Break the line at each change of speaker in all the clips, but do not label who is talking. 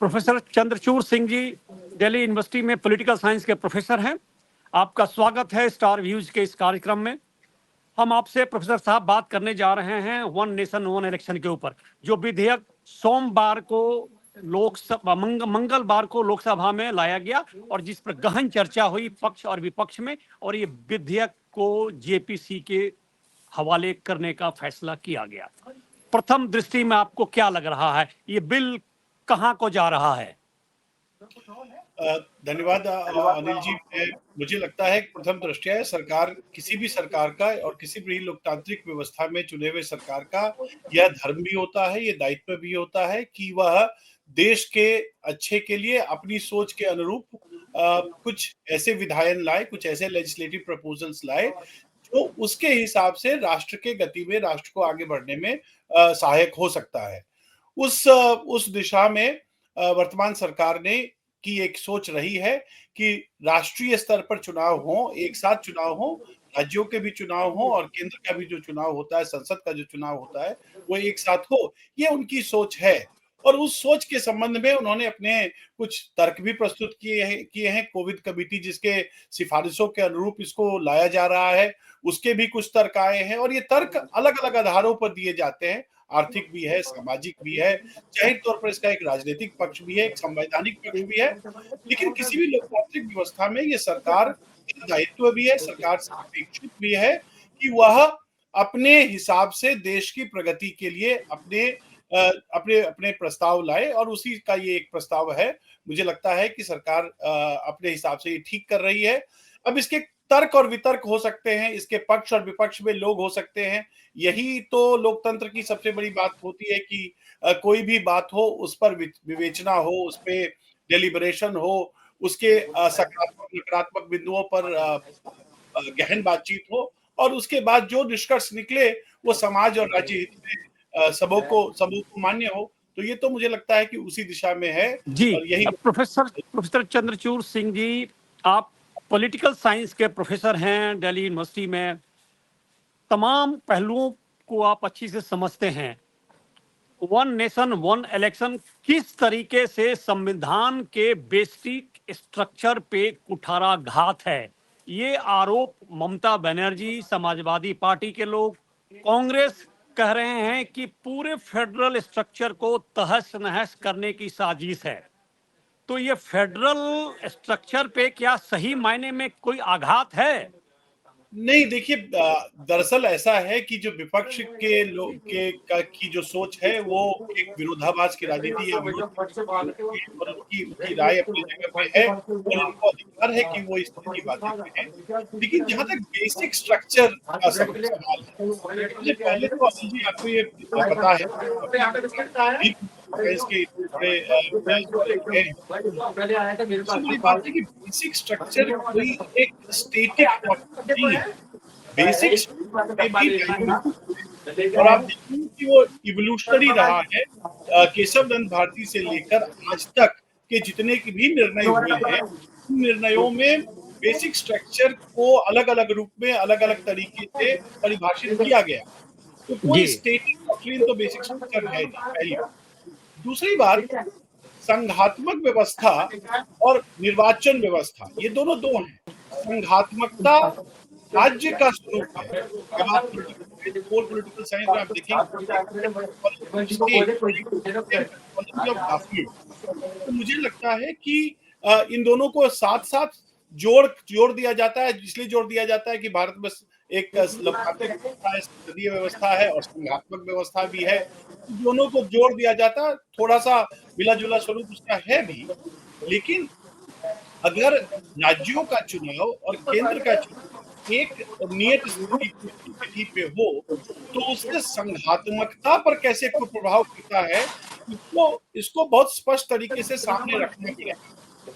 Professor Chandrachud Singh ji Delhi university में political science के professor हैं। आपका स्वागत है स्टार व्यूज के इस कार्यक्रम में। हम आपसे प्रोफेसर साहब बात करने जा रहे हैं वन नेशन वन इलेक्शन के ऊपर, जो विधेयक सोमवार को लोकसभा मंगलवार को लोकसभा में लाया गया और जिस पर गहन चर्चा हुई पक्ष और विपक्ष में, और ये विधेयक को जेपीसी के हवाले करने का फैसला किया गया। प्रथम दृष्टि में आपको क्या लग रहा है, ये बिल कहां को जा रहा है?
धन्यवाद अनिल जी। मुझे लगता है प्रथम दृष्टया सरकार, किसी भी सरकार का और किसी भी लोकतांत्रिक व्यवस्था में चुने हुए सरकार का यह धर्म भी होता है, यह दायित्व भी होता है कि वह देश के अच्छे के लिए अपनी सोच के अनुरूप कुछ ऐसे विधायन लाए, कुछ ऐसे लेजिस्लेटिव प्रपोजल्स लाए जो उसके हिसाब से राष्ट्र के गति में, राष्ट्र को आगे बढ़ने में सहायक हो सकता है। उस दिशा में वर्तमान सरकार ने की एक सोच रही है कि राष्ट्रीय स्तर पर चुनाव हो, एक साथ चुनाव हो, राज्यों के भी चुनाव हो और केंद्र का भी जो चुनाव होता है, संसद का जो चुनाव होता है, वो एक साथ हो। ये उनकी सोच है और उस सोच के संबंध में उन्होंने अपने कुछ तर्क भी प्रस्तुत किए हैं। कोविड कमेटी जिसके सिफारिशों के अनुरूप इसको लाया जा रहा है, उसके भी कुछ तर्क आए हैं और ये तर्क अलग-अलग आधारों पर दिए जाते हैं। आर्थिक भी है, सामाजिक भी है, जाहिर तौर पर इसका एक राजनीतिक पक्ष भी है, एक संवैधानिक पक्ष भी है। लेकिन किसी भी लोकतांत्रिक व्यवस्था में ये सरकार का दायित्व भी है, सरकार से अपेक्षित भी है कि वह अपने हिसाब से देश की प्रगति के लिए अपने प्रस्ताव लाए और उसी का ये एक प्रस्ताव है। मुझे लगता है कि सरकार अपने हिसाब से ये ठीक कर रही है। अब इसके तर्क और वितर्क हो सकते हैं, इसके पक्ष और विपक्ष में लोग हो सकते हैं। यही तो लोकतंत्र की सबसे बड़ी बात होती है कि कोई भी बात हो उस पर विवेचना हो, उस पे डेलिब्रेशन हो, उसके सकारात्मक नकारात्मक बिंदुओं पर गहन बातचीत हो और उसके बाद जो निष्कर्ष निकले वो समाज और राज्य हित में सबको मान्य हो। तो ये तो मुझे लगता है कि उसी दिशा में है
जी।
और यही
प्रोफेसर चंद्रचूड़ सिंह जी, आप पॉलिटिकल साइंस के प्रोफेसर हैं दिल्ली यूनिवर्सिटी में, तमाम पहलुओं को आप अच्छी से समझते हैं। वन नेशन वन इलेक्शन किस तरीके से संविधान के बेसिक स्ट्रक्चर पे कुठाराघात है, ये आरोप ममता बनर्जी, समाजवादी पार्टी के लोग, कांग्रेस कह रहे हैं कि पूरे फेडरल स्ट्रक्चर को तहस नहस करने की साजिश है। तो ये फेडरल स्ट्रक्चर पे क्या सही मायने में कोई आघात है?
नहीं, देखिए, दरअसल ऐसा है कि जो विपक्ष के लोग की जो सोच है वो एक विरोधाभास की राजनीति या विरोध और उनकी राय अपनी जगह पे है और उनको अधिकार है कि वो इस तरह की बातें कहें। लेकिन जहां तक बेसिक स्ट्रक्चर का सवाल है, सबसे पहले तो अनिल जी आपको ये पता है इसके इतने बड़े सबसे बड़ी बात है कि बेसिक स्ट्रक्चर कोई एक स्टेटिक नहीं है। बेसिक में भी डायनामिक और आप देखेंगे कि वो इवोल्यूशनरी रहा है। केशव नंद भारती से लेकर आज तक के जितने की भी निर्णय हुए हैं, उन निर्णयों में बेसिक स्ट्रक्चर को अलग-अलग रूप में अलग-अलग तरीके से परिभाषित किया गया। तो कोई स्टेटिक डॉक्ट्रिन तो बेसिक स्ट्रक्चर है नहीं, पहली बात। दूसरी बात, संघात्मक व्यवस्था और निर्वाचन व्यवस्था, ये दोनों दो हैं। संघात्मकता राज्य का स्वरूप है। जब आप पॉलिटिकल साइंस में आप देखेंगे तो मुझे लगता है कि इन दोनों को साथ साथ जोड़ दिया जाता है। इसलिए जोड़ दिया जाता है कि भारत में एक लोकतांत्रिक व्यवस्था है, संसदीय व्यवस्था है और संघात्मक व्यवस्था भी है। दोनों को जोड़ दिया जाता है। थोड़ा सा मिला जुला स्वरूप उसका है भी, लेकिन अगर राज्यों का चुनाव और केंद्र का चुनाव एक नियत स्थिति पे हो तो उससे संघात्मकता पर कैसे कोई प्रभाव पड़ता है, इसको बहुत स्पष्ट तरीके से सामने रखना पड़ेगा।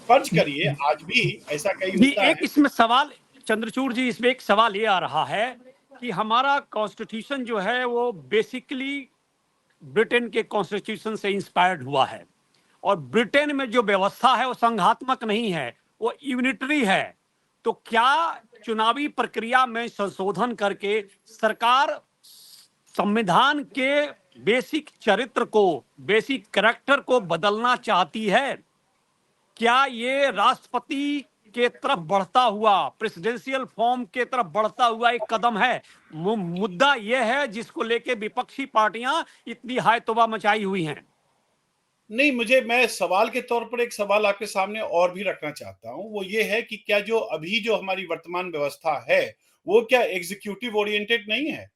फर्ज करिए आज भी ऐसा कई होता है।
इसमें सवाल चंद्रचूड़ जी, इसमें एक सवाल ये आ रहा है कि हमारा कॉन्स्टिट्यूशन जो है वो बेसिकली ब्रिटेन के कॉन्स्टिट्यूशन से इंस्पायर्ड हुआ है और ब्रिटेन में जो व्यवस्था है वो संघात्मक नहीं है, वो यूनिटरी है। तो क्या चुनावी प्रक्रिया में संशोधन करके सरकार संविधान के बेसिक चरित्र को, बेसिक कैरेक्टर को बदलना चाहती है? क्या ये राष्ट्रपति के तरफ बढ़ता हुआ, प्रेसिडेंशियल फॉर्म के तरफ बढ़ता हुआ एक कदम है? मुद्दा यह है जिसको लेके विपक्षी पार्टियां इतनी हाय तौबा मचाई हुई हैं।
नहीं, मैं सवाल के तौर पर एक सवाल आपके सामने और भी रखना चाहता हूं, वो ये है कि क्या जो हमारी वर्तमान व्यवस्था है, वो क्या एग्जीक्यूटिव ओरिएंटेड नहीं है?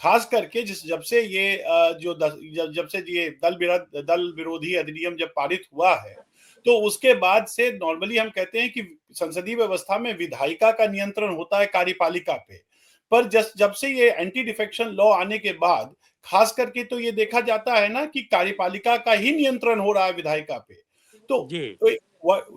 खास करके जब से ये जब से ये दल विरोधी अधिनियम जब पारित हुआ है, तो उसके बाद से नॉर्मली हम कहते हैं कि संसदीय व्यवस्था में विधायिका का नियंत्रण होता है कार्यपालिका पे। पर जब से ये एंटी डिफेक्शन लॉ आने के बाद खास करके तो ये देखा जाता है ना कि कार्यपालिका का ही नियंत्रण हो रहा है विधायिका पे। तो
जी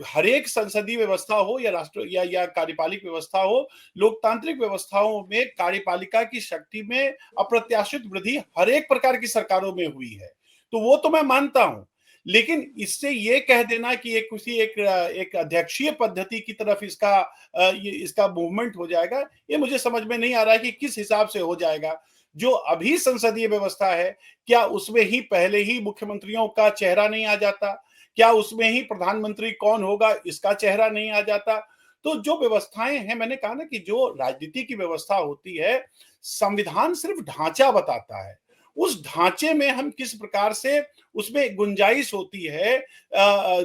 हर एक संसदीय व्यवस्था हो या राष्ट्र या कार्यपालिक व्यवस्था हो, लोकतांत्रिक व्यवस्थाओं में कार्यपालिका की शक्ति में अप्रत्याशित वृद्धि हर एक प्रकार की सरकारों में हुई है। तो वो तो मैं मानता हूं, लेकिन इससे ये कह देना कि एक अध्यक्षीय पद्धति की तरफ इसका मूवमेंट हो जाएगा, ये मुझे समझ में नहीं आ रहा है कि किस हिसाब से हो जाएगा। जो अभी संसदीय व्यवस्था है, क्या उसमें ही पहले ही मुख्यमंत्रियों का चेहरा नहीं आ जाता? क्या उसमें ही प्रधानमंत्री कौन होगा इसका चेहरा नहीं आ जाता? तो जो व्यवस्थाएं हैं, मैंने कहा ना कि जो राजनीति की व्यवस्था होती है, संविधान सिर्फ ढांचा बताता है। उस ढांचे में हम किस प्रकार से उसमें गुंजाइश होती है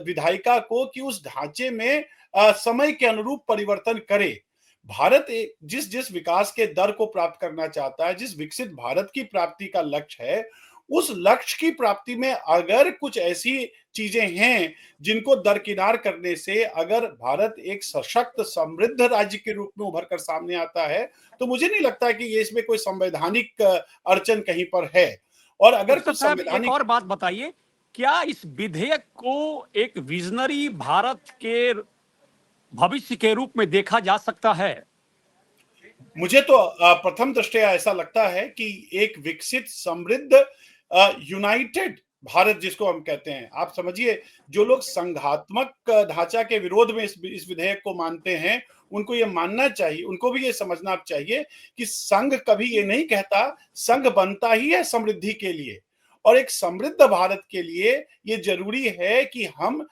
विधायिका को कि उस ढांचे में समय के अनुरूप परिवर्तन करे। भारत जिस जिस विकास के दर को प्राप्त करना चाहता है, जिस विकसित भारत की प्राप्ति का लक्ष्य है, उस लक्ष्य की प्राप्ति में अगर कुछ ऐसी चीजें हैं जिनको दरकिनार करने से अगर भारत एक सशक्त समृद्ध राज्य के रूप में उभर कर सामने आता है, तो मुझे नहीं लगता कि ये इसमें कोई संवैधानिक अड़चन कहीं पर है। और अगर
प्रोफेसर
कुछ
साहब, एक
संवैधानिक
और बात बताइए, क्या इस विधेयक को एक विजनरी भारत के भविष्य के रूप में देखा जा सकता है?
मुझे तो प्रथम दृष्टया ऐसा लगता है कि एक विकसित समृद्ध यूनाइटेड भारत जिसको हम कहते हैं, आप समझिए, जो लोग संघात्मक ढांचा के विरोध में इस विधेयक को मानते हैं, उनको ये मानना चाहिए, उनको भी ये समझना चाहिए कि संघ कभी ये नहीं कहता, संघ बनता ही है समृद्धि के लिए। और एक समृद्ध भारत के लिए ये जरूरी है कि हम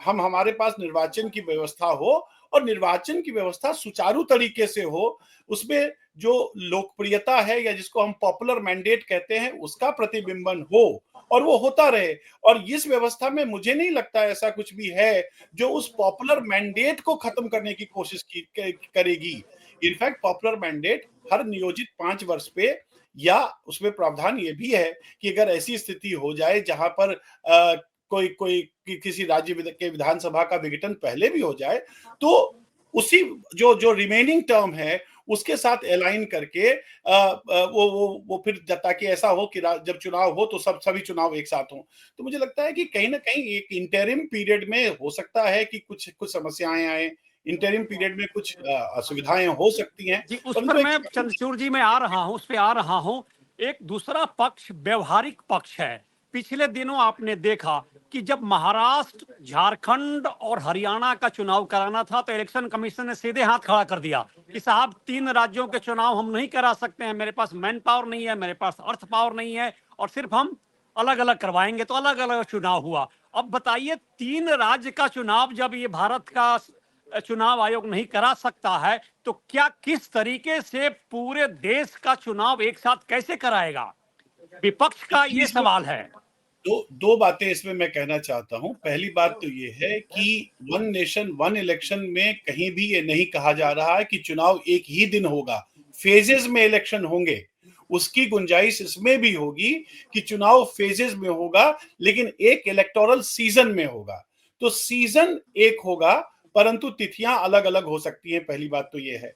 हमारे पास निर्वाचन की व्यवस्था हो और निर्वाचन की व्यवस्था सुचारू तरीके से हो, उसमें जो लोकप्रियता है या जिसको हम पॉपुलर मैंडेट कहते हैं उसका प्रतिबिंबन हो और वो होता रहे। और इस व्यवस्था में मुझे नहीं लगता ऐसा कुछ भी है जो उस पॉपुलर मैंडेट को खत्म करने की कोशिश करेगी। इनफैक्ट पॉपुलर मैंडेट हर नियोजित 5 वर्ष पे, या उसमें प्रावधान ये भी है कि अगर ऐसी स्थिति हो जाए जहां पर कोई कोई किसी राज्य के विधानसभा का विघटन पहले भी हो जाए, तो उसी जो जो रिमेनिंग टर्म है उसके साथ अलाइन करके वो फिर ताकि ऐसा हो कि जब चुनाव हो तो सभी चुनाव एक साथ हों। तो मुझे लगता है कि कहीं ना कहीं एक इंटरिम पीरियड में हो सकता है कि कुछ कुछ समस्याएं आए, इंटरिम पीरियड में कुछ असुविधाएं हो सकती हैं,
जी, उस पर
परंतु एक
मैं चंद्रचूड़ जी, मैं आ रहा हूं, उस पे आ रहा हूं। एक दूसरा पक्ष व्यवहारिक पक्ष है। पिछले दिनों आपने देखा कि जब महाराष्ट्र, झारखंड और हरियाणा का चुनाव कराना था तो इलेक्शन कमीशन ने सीधे हाथ खड़ा कर दिया कि साहब 3 राज्यों के चुनाव हम नहीं करा सकते हैं, मेरे पास मैन पावर नहीं है, मेरे पास अर्थ पावर नहीं है, और सिर्फ हम अलग अलग करवाएंगे। तो अलग अलग चुनाव हुआ। अब बताइए, 3 राज्य का चुनाव जब ये भारत का चुनाव आयोग नहीं करा सकता है, तो क्या किस तरीके से पूरे देश का चुनाव एक साथ कैसे कराएगा? विपक्ष का ये
इसमें
सवाल है।
दो बातें इसमें मैं कहना चाहता हूं। पहली बात तो ये है कि वन नेशन वन इलेक्शन में कहीं भी ये नहीं कहा जा रहा है कि चुनाव एक ही दिन होगा, फेजेस में इलेक्शन होंगे। उसकी गुंजाइश इसमें भी होगी कि चुनाव फेजेस में होगा, लेकिन एक इलेक्टोरल सीजन में होगा। तो सीजन एक होगा, परंतु तिथियां अलग अलग हो सकती हैं। पहली बात तो ये है।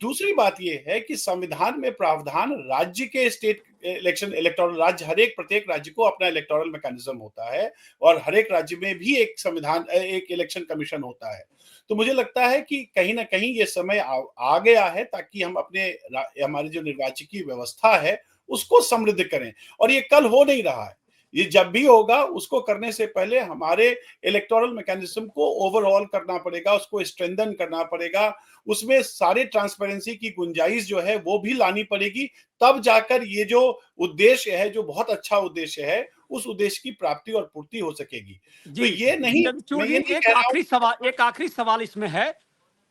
दूसरी बात यह है कि संविधान में प्रावधान राज्य के स्टेट इलेक्शन इलेक्टोरल राज्य, हर एक प्रत्येक राज्य को अपना इलेक्टोरल मैकेनिज्म होता है और हर एक राज्य में भी एक इलेक्शन कमीशन होता है। तो मुझे लगता है कि कहीं ना कहीं ये समय आ गया है ताकि हम हमारी जो निर्वाचकीय व्यवस्था है उसको समृद्ध करें, और ये कल हो नहीं रहा है। ये जब भी होगा उसको करने से पहले हमारे इलेक्टोरल मैकेनिज्म को ओवरऑल करना पड़ेगा, उसको स्ट्रेंथन करना पड़ेगा, उसमें सारे ट्रांसपेरेंसी की गुंजाइश जो है वो भी लानी पड़ेगी, तब जाकर ये जो उद्देश्य है, जो बहुत अच्छा उद्देश्य है, उस उद्देश्य की प्राप्ति और पूर्ति हो सकेगी। तो
जी,
ये नहीं,
चंद्रचूड़
मैं
जी,
ये नहीं कह रहा हूं।
एक आखिरी सवाल इसमें है।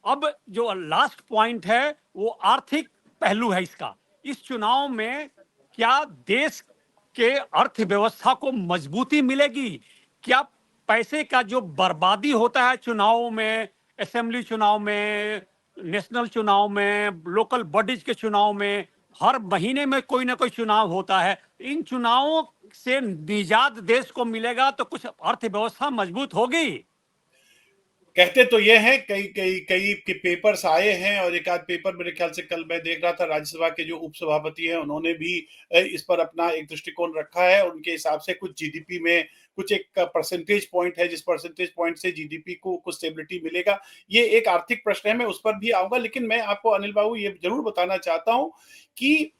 अब जो लास्ट पॉइंट है वो आर्थिक पहलू है इसका। इस चुनाव में क्या देश के अर्थव्यवस्था को मजबूती मिलेगी? क्या पैसे का जो बर्बादी होता है चुनावों में, असेंबली चुनाव में, नेशनल चुनाव में, लोकल बॉडीज के चुनाव में, हर महीने में कोई ना कोई चुनाव होता है, इन चुनावों से निजात देश को मिलेगा तो कुछ अर्थव्यवस्था मजबूत होगी?
कहते तो ये हैं, कई कई कई के पेपर्स आए हैं, और एक आध पेपर मेरे ख्याल से कल मैं देख रहा था, राज्यसभा के जो उपसभापति हैं उन्होंने भी इस पर अपना एक दृष्टिकोण रखा है। उनके हिसाब से कुछ जीडीपी में कुछ एक परसेंटेज पॉइंट है, जिस परसेंटेज पॉइंट से जीडीपी को कुछ स्टेबिलिटी मिलेगा। ये एक आर्थिक प्रश्न है, मैं उस पर भी आऊंगा, लेकिन मैं आपको अनिल बाबू ये जरूर बताना चाहता हूं कि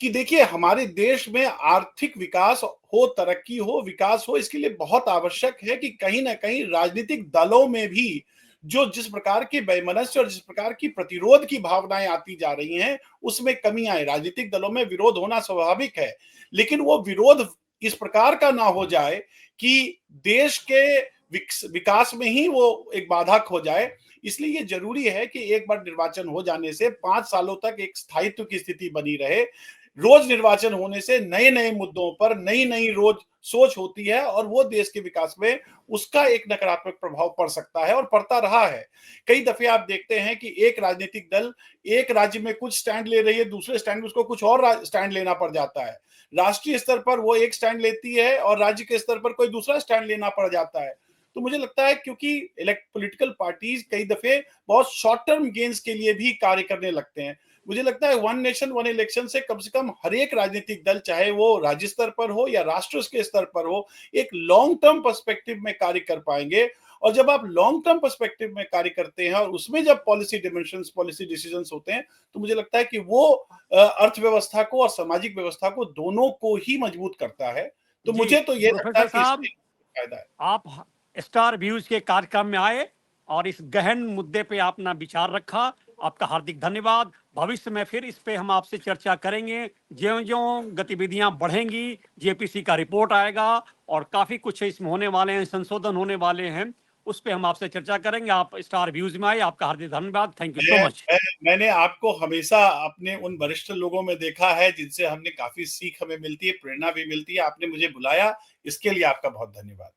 देखिए, हमारे देश में आर्थिक विकास हो, तरक्की हो, विकास हो, इसके लिए बहुत आवश्यक है कि कहीं ना कहीं राजनीतिक दलों में भी जो जिस प्रकार की वैमनस्य और जिस प्रकार की प्रतिरोध की भावनाएं आती जा रही हैं, उसमें कमी आए। राजनीतिक दलों में विरोध होना स्वाभाविक है, लेकिन वो विरोध इस प्रकार का ना हो जाए कि देश के विकास में ही वो एक बाधक हो जाए। इसलिए ये जरूरी है कि एक बार निर्वाचन हो जाने से 5 सालों तक एक स्थायित्व की स्थिति बनी रहे। रोज निर्वाचन होने से नए नए मुद्दों पर नई नई रोज सोच होती है, और वो देश के विकास में उसका एक नकारात्मक प्रभाव पड़ सकता है और पड़ता रहा है। कई दफे आप देखते हैं कि एक राजनीतिक दल एक राज्य में कुछ स्टैंड ले रही है, दूसरे स्टैंड में उसको कुछ और स्टैंड लेना पड़ जाता है। राष्ट्रीय स्तर पर वो एक स्टैंड लेती है और राज्य के स्तर पर कोई दूसरा स्टैंड लेना पड़ जाता है। तो मुझे लगता है, क्योंकि इलेक्ट पॉलिटिकल पार्टीज कई दफे बहुत शॉर्ट टर्म गेन्स के लिए भी कार्य करने लगते हैं। मुझे लगता है वन नेशन वन इलेक्शन से कम हर एक राजनीतिक दल, चाहे वो राज्य स्तर पर हो या राष्ट्र के स्तर पर हो, एक लॉन्ग टर्म पर्सपेक्टिव में कार्य कर पाएंगे। और जब आप लॉन्ग टर्म पर्सपेक्टिव में कार्य करते हैं और उसमें जब पॉलिसी डिमेंशंस, पॉलिसी डिसीजंस होते हैं, तो मुझे लगता है कि वो अर्थव्यवस्था को और सामाजिक व्यवस्था को दोनों को ही मजबूत करता है। तो
जी,
मुझे तो ये लगता है
प्रोफेसर
कि
साहब,
इससे फायदा है।
आप स्टार व्यूज के कार्यक्रम में आए और इस गहन मुद्दे पे अपना विचार रखा। आपका हार्दिक धन्यवाद। भविष्य में फिर इस पे हम आपसे चर्चा करेंगे। ज्यों ज्यों गतिविधियां बढ़ेंगी, जेपीसी का रिपोर्ट आएगा और काफी कुछ इसमें होने वाले हैं, संशोधन होने वाले हैं, उस पे हम आपसे चर्चा करेंगे। आप स्टार व्यूज में आए, आपका हार्दिक धन्यवाद। थैंक यू सो
मैं,
मच।
मैंने आपको हमेशा अपने उन वरिष्ठ लोगों में देखा है जिनसे हमने काफी सीख हमें मिलती है, प्रेरणा भी मिलती है। आपने मुझे बुलाया, इसके लिए आपका बहुत धन्यवाद।